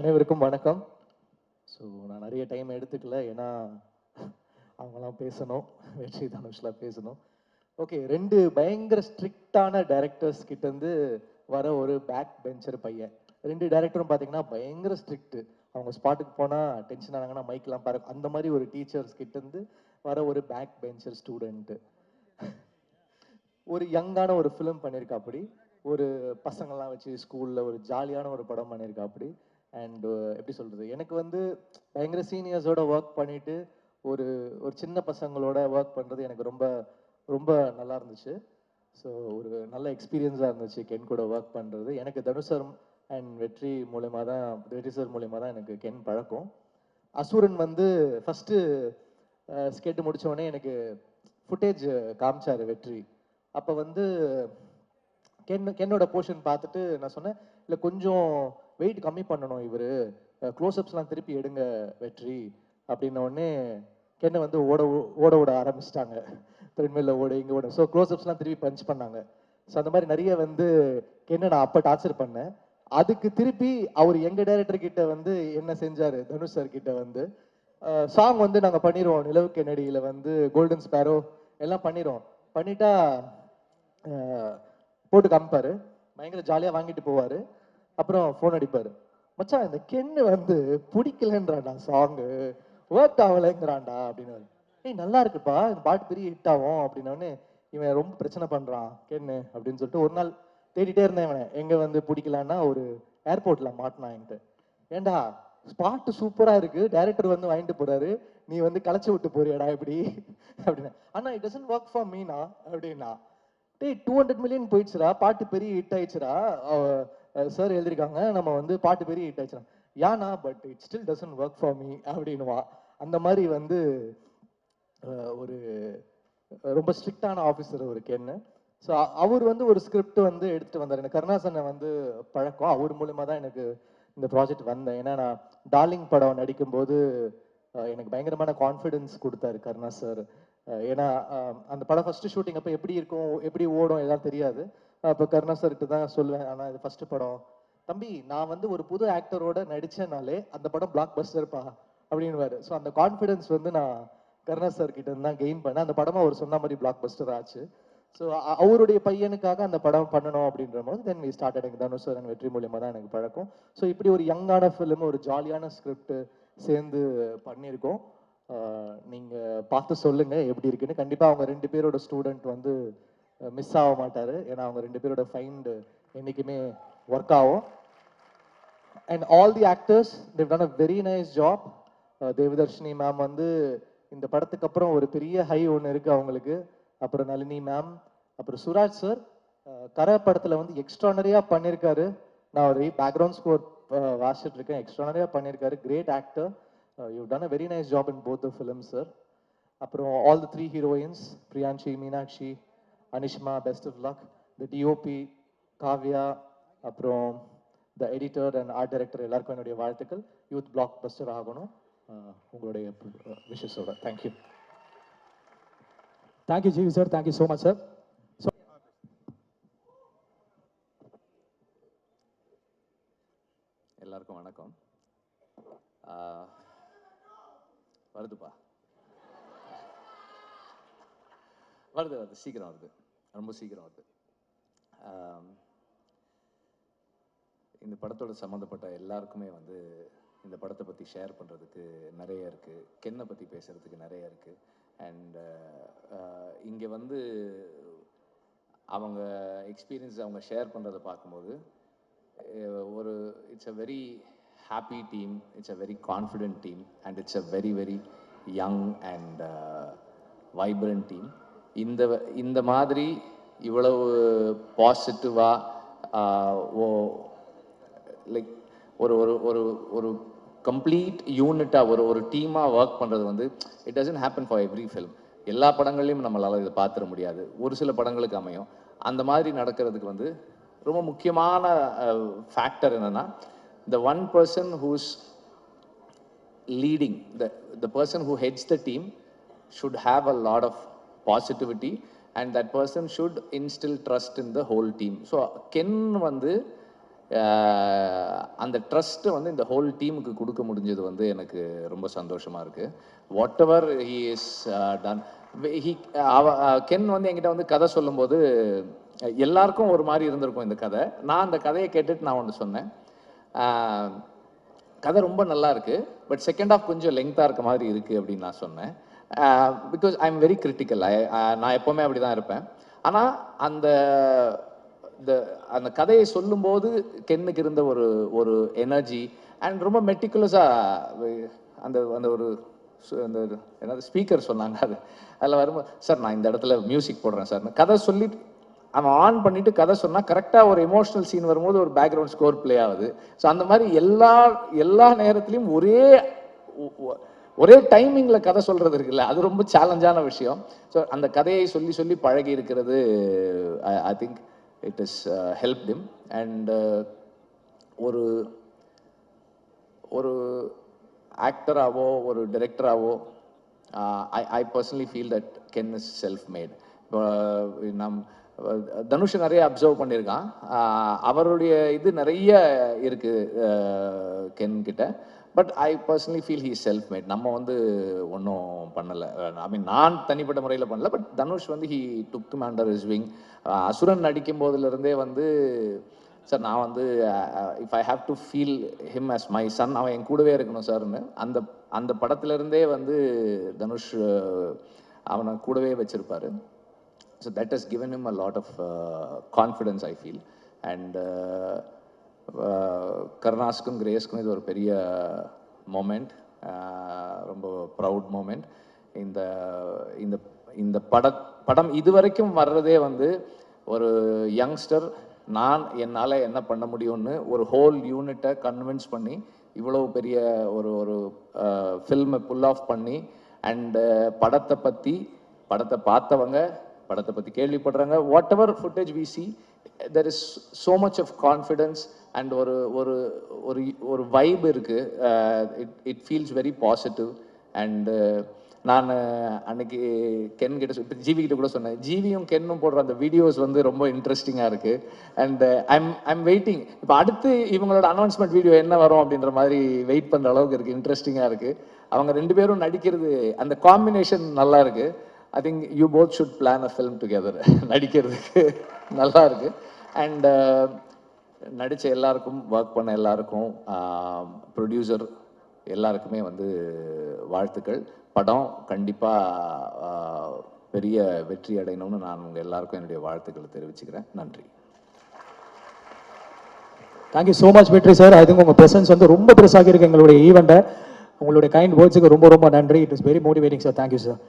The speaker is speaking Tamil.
அனைவருக்கும் வணக்கம். ஸோ நான் நிறைய டைம் எடுத்துக்கல, ஏன்னா அவங்களாம் பேசணும், வெற்றி தனுஷ்லாம் பேசணும். ஓகே, 2 பயங்கர ஸ்ட்ரிக்டான டைரக்டர்ஸ் கிட்டேருந்து வர ஒரு பேக் பெஞ்சர் பையன். 2 டைரக்டரும் பார்த்தீங்கன்னா பயங்கர ஸ்ட்ரிக்ட். அவங்க ஸ்பாட்டுக்கு போனால் டென்ஷன் ஆனாங்கன்னா மைக்கெலாம் பாரு, அந்த மாதிரி ஒரு டீச்சர்ஸ் கிட்டேருந்து வர ஒரு பேக் பெஞ்சர் ஸ்டூடெண்ட்டு. ஒரு யங்கான ஒரு ஃபிலிம் பண்ணியிருக்காப்படி, ஒரு பசங்கள்லாம் வச்சு ஸ்கூலில் ஒரு ஜாலியான ஒரு படம் பண்ணியிருக்காப்படி. அண்ட் எப்படி சொல்கிறது, எனக்கு வந்து பயங்கர சீனியர்ஸோட ஒர்க் பண்ணிட்டு ஒரு ஒரு சின்ன பசங்களோட ஒர்க் பண்ணுறது எனக்கு ரொம்ப ரொம்ப நல்லா இருந்துச்சு. ஸோ ஒரு நல்ல எக்ஸ்பீரியன்ஸாக இருந்துச்சு கென் கூட ஒர்க் பண்ணுறது. எனக்கு தனுஷ் சார் அண்ட் வெற்றி சார் மூலயமா தான் எனக்கு கென் பழக்கம். அசுரன் வந்து ஃபஸ்ட்டு ஸ்கெட்டு முடித்தோடனே எனக்கு ஃபுட்டேஜ் காமிச்சார் வெற்றி. அப்போ வந்து கென்னோட போர்ஷன் பார்த்துட்டு நான் சொன்னேன், இல்லை கொஞ்சம் வெயிட் கம்மி பண்ணணும் இவர், க்ளோஸ்அப்ஸ்லாம் திருப்பி எடுங்க வெற்றி அப்படின்ன உடனே கென்னை வந்து ஓட ஆரம்பிச்சிட்டாங்க. த்ரெட்மில்ல ஓட இங்கே ஓட. ஸோ க்ளோஸ்அப்ஸ்லாம் திருப்பி பஞ்ச் பண்ணாங்க. ஸோ அந்த மாதிரி நிறைய வந்து கென்னை நான் அப்போ டார்ச்சர் பண்ணேன். அதுக்கு திருப்பி அவர் எங்கள் டைரக்டர் கிட்ட வந்து என்ன செஞ்சார், தனுஷ் சார் கிட்ட வந்து சாங் வந்து நாங்கள் பண்ணிடுவோம், நிலவு கென்னடியில் வந்து கோல்டன் ஸ்பேரோ எல்லாம் பண்ணிட்டா போட்டு காமிப்பாரு, பயங்கர ஜாலியாக வாங்கிட்டு போவார். அப்புறம் ஃபோன் அடிப்பார், மச்சான் இந்த கென்னு வந்து பிடிக்கலன்றான்டா, சாங்கு ஒர்க் ஆகலைங்கிறான்டா அப்படின்னு. ஏய் நல்லா இருக்குப்பா, இந்த பாட்டு பெரிய ஹிட் ஆகும் அப்படின்னோடனே இவன் ரொம்ப பிரச்சனை பண்ணுறான் கென்னு அப்படின்னு சொல்லிட்டு ஒரு நாள் தேடிட்டே இருந்தேன். இவனை எங்கே வந்து பிடிக்கலான்னா ஒரு ஏர்போர்ட்டில் மாட்டினான் என்கிட்ட. ஏண்டா ஸ்பாட்டு சூப்பராக இருக்குது, டைரக்டர் வந்து வாங்கிட்டு போகிறாரு, நீ வந்து களைச்சி விட்டு போறியாடா இப்படி அப்படின்னு. ஆனால் it doesn't work for Meena அப்படின்னா. டேய் 200 மில்லியன் போயிடுச்சுடா, பாட்டு பெரிய ஹிட் ஆயிடுச்சுடா, சார் எழுதியிருக்காங்க நம்ம வந்து பாட்டு பெரிய ஹிட் ஆயிடுச்சுடா. யானா but it still doesn't work for me அப்படின்னுவா. அந்த மாதிரி வந்து ஒரு ரொம்ப ஸ்ட்ரிக்டான ஆஃபீஸர் ஒரு கென்னு. ஸோ அவர் வந்து ஒரு ஸ்கிரிப்ட் வந்து எடுத்துகிட்டு வந்தார். எனக்கு கருணாசனை வந்து பழக்கம், அவர் மூலமாக தான் எனக்கு இந்த ப்ராஜெக்ட் வந்தேன். ஏன்னா நான் டார்லிங் படம் நடிக்கும்போது எனக்கு பயங்கரமான கான்ஃபிடென்ஸ் கொடுத்தாரு கருணா சார். ஏன்னா அந்த படம் ஃபஸ்ட்டு ஷூட்டிங் அப்போ எப்படி இருக்கும், எப்படி ஓடும் எல்லாம் தெரியாது. அப்போ கருணா சார்கிட்ட தான் சொல்லுவேன், ஆனால் இது ஃபஸ்ட்டு படம் தம்பி, நான் வந்து ஒரு புது ஆக்டரோட நடித்தேனாலே அந்த படம் பிளாக் பஸ்டர்ப்பா அப்படின்வாரு. ஸோ அந்த கான்ஃபிடென்ஸ் வந்து நான் கருணா சார் கிட்ட இருந்து தான் கெயின் பண்ணேன். அந்த படமாக அவர் சொன்ன மாதிரி பிளாக் பஸ்டர் ஆச்சு. ஸோ அவருடைய பையனுக்காக அந்த படம் பண்ணணும் அப்படின்ற போது தென் வி ஸ்டார்டட். எனக்கு தனுஷ் சார் வெற்றி மூலியமாக தான் எனக்கு பழக்கம். ஸோ இப்படி ஒரு யங்கான ஃபிலிம், ஒரு ஜாலியான ஸ்கிரிப்ட் சேர்ந்து பண்ணியிருக்கோம். நீங்கள் பார்த்து சொல்லுங்கள் எப்படி இருக்குன்னு. கண்டிப்பாக அவங்க 2 பேரோட ஸ்டூடெண்ட் வந்து மிஸ் ஆக மாட்டார், ஏன்னா அவங்க 2 பேரோட ஃபைண்டு என்றைக்குமே ஒர்க் ஆகும். And all the actors they've done a very nice job. Devadarshini ma'am வந்து இந்த படத்துக்கு அப்புறம் ஒரு பெரிய ஹை ஒன்று இருக்குது அவங்களுக்கு. அப்புறம் நளினி மேம், அப்புறம் சுராஜ் சார் கரை படத்தில் வந்து எக்ஸ்ட்ரானரியாக பண்ணியிருக்காரு. நான் ஒரு பேக்ரவுண்ட் ஸ்கோர் வாசிச்சுட்டு இருக்கேன், எக்ஸ்ட்ரானரியாக பண்ணியிருக்காரு. Great actor, you done a very nice job in both the film sir. அப்புறம் all the 3 heroines, Priyanshi, Meenakshi, Anishma, best of luck. The DOP Kavya, அப்புறம் the editor and art director எல்லாருக்கும் என்னுடைய வாழ்த்துக்கள். யூத் பிளாக் பஸ்டர் ஆகணும் உங்களுடைய விஷஸோட. Thank you. Thank you GV sir, thank you so much sir. எல்லாருக்கும் வணக்கம். வருதுப்பா, வருது சீக்கிரம் வருது, ரொம்ப சீக்கிரம் வருது. இந்த படத்தோட சம்மந்தப்பட்ட எல்லாருக்குமே வந்து இந்த படத்தை பற்றி ஷேர் பண்ணுறதுக்கு நிறைய இருக்குது, கென்னை பற்றி பேசுகிறதுக்கு நிறைய இருக்குது. அண்ட் இங்கே வந்து அவங்க எக்ஸ்பீரியன்ஸ் அவங்க ஷேர் பண்ணுறதை பார்க்கும்போது ஒரு it's a very happy team, it's a very confident team, and it's a very very young and vibrant team. இந்த மாதிரி இவ்வளவு பாசிட்டிவாக லைக் ஒரு ஒரு ஒரு ஒரு கம்ப்ளீட் யூனிட்டாக ஒரு டீமாக ஒர்க் பண்ணுறது வந்து it doesn't happen for every film. எல்லா படங்கள்லையும் நம்மளால் இதை பார்த்துட முடியாது, ஒரு சில படங்களுக்கு அமையும். அந்த மாதிரி நடக்கிறதுக்கு வந்து ரொம்ப முக்கியமான ஃபேக்டர் என்னென்னா, the one person who's leading, the person who heads the team should have a lot of positivity, and that person should instill trust in the whole team. So Ken வந்து அந்த ட்ரஸ்ட்டு வந்து இந்த ஹோல் டீமுக்கு கொடுக்க முடிஞ்சது வந்து எனக்கு ரொம்ப சந்தோஷமாக இருக்குது. What ever he is done Ken வந்து என்கிட்ட வந்து கதை சொல்லும்போது எல்லாருக்கும் ஒரு மாதிரி இருந்திருக்கும் இந்த கதை. நான் அந்த கதையை கேட்டுட்டு நான் ஒன்று சொன்னேன், கதை ரொம்ப நல்லா இருக்கு, பட் செகண்ட் ஹாஃப் கொஞ்சம் லெங்க்தாக இருக்க மாதிரி இருக்குது அப்படின்னு நான் சொன்னேன். Because I am very critical. நான் எப்போவுமே அப்படி தான் இருப்பேன். ஆனால் அந்த கதையை சொல்லும்போது கென்னுக்கு இருந்த ஒரு எனர்ஜி அண்ட் ரொம்ப மெட்டிகுலஸாக அந்த அந்த ஒரு அந்த என்னது ஸ்பீக்கர் சொன்னாங்க, அதில் வரும்போது சார் நான் இந்த இடத்துல மியூசிக் போடுறேன் சார், கதை சொல்லி அவன் ஆன் பண்ணிட்டு கதை சொன்னால் கரெக்டாக ஒரு எமோஷனல் சீன் வரும்போது ஒரு பேக்ரவுண்ட் ஸ்கோர் ப்ளே ஆகுது. ஸோ அந்த மாதிரி எல்லா நேரத்துலையும் ஒரே டைமிங்கில் கதை சொல்கிறது இருக்குல்ல, அது ரொம்ப சேலஞ்சான விஷயம். ஸோ அந்த கதையை சொல்லி சொல்லி பழகி இருக்கிறது I think it is helped him. And ஒரு ஆக்டராகவோ ஒரு டைரக்டராகவோ I personally feel that Ken is self made. Dhanush நிறைய அப்சர்வ் பண்ணியிருக்கான், அவருடைய இது நிறைய இருக்குது கென் கிட்ட. But I personally feel he self made. நம்ம வந்து ஒன்றும் பண்ணலை, ஐ மீன் நான் தனிப்பட்ட முறையில் பண்ணல, பட் தனுஷ் வந்து he took him under his wing. Asuran நடிக்கும் போதுலேருந்தே வந்து சார் நான் வந்து if I have to feel him as my son, அவன் என் கூடவே இருக்கணும் சார்னு அந்த படத்துலேருந்தே வந்து தனுஷ் அவனை கூடவே வச்சுருப்பாரு. So that has given him a lot of confidence I feel. And கருணாஸுக்கும் கிரேஸ்க்கும் இது ஒரு பெரிய மொமெண்ட், ரொம்ப ப்ரவுட் மொமெண்ட். இந்த படம் இதுவரைக்கும் வர்றதே வந்து ஒரு யங்ஸ்டர் என்னால் என்ன பண்ண முடியும்னு ஒரு ஹோல் யூனிட்டை கன்வின்ஸ் பண்ணி இவ்வளோ பெரிய ஒரு ஃபில்மை புல் ஆஃப் பண்ணி அண்டு படத்தை பார்த்தவங்க படத்தை பற்றி கேள்விப்படுறாங்க. Whatever footage we see, there is so much of confidence and ஒரு வைப் இருக்குது. It feels very positive. And நான் அன்னைக்கு கென் கிட்ட இப்போ ஜிவி கிட்ட கூட சொன்னேன், ஜிவியும் கென்னும் போடுற அந்த வீடியோஸ் வந்து ரொம்ப இன்ட்ரெஸ்டிங்காக இருக்குது. அண்ட் ஐம் வெயிட்டிங், இப்போ அடுத்து இவங்களோட அனௌன்ஸ்மெண்ட் வீடியோ என்ன வரும் அப்படின்ற மாதிரி வெயிட் பண்ணுற அளவுக்கு இருக்குது, இன்ட்ரெஸ்டிங்காக இருக்குது. அவங்க ரெண்டு பேரும் நடிக்கிறது அந்த காம்பினேஷன் நல்லா இருக்குது. I think you both should plan a film together. நடிக்கிறதுக்கு நல்லா இருக்குது. அண்ட் நடித்த எல்லாருக்கும், ஒர்க் பண்ண எல்லாருக்கும், ப்ரொடியூசர் எல்லாருக்குமே வந்து வாழ்த்துக்கள். படம் கண்டிப்பாக பெரிய வெற்றி அடையணும்னு நான் உங்கள் எல்லாருக்கும் என்னுடைய வாழ்த்துக்களை தெரிவிச்சுக்கிறேன். நன்றி. தேங்க்யூ ஸோ மச் வெற்றி சார். ஐ திங்க் உங்கள் ப்ரெசன்ஸ் வந்து ரொம்ப பெருசாக இருக்கு எங்களுடைய ஈவெண்ட்டை. உங்களுடைய கைண்ட் வேர்ட்ஸுக்கு ரொம்ப ரொம்ப நன்றி. It is very motivating sir. Thank you sir.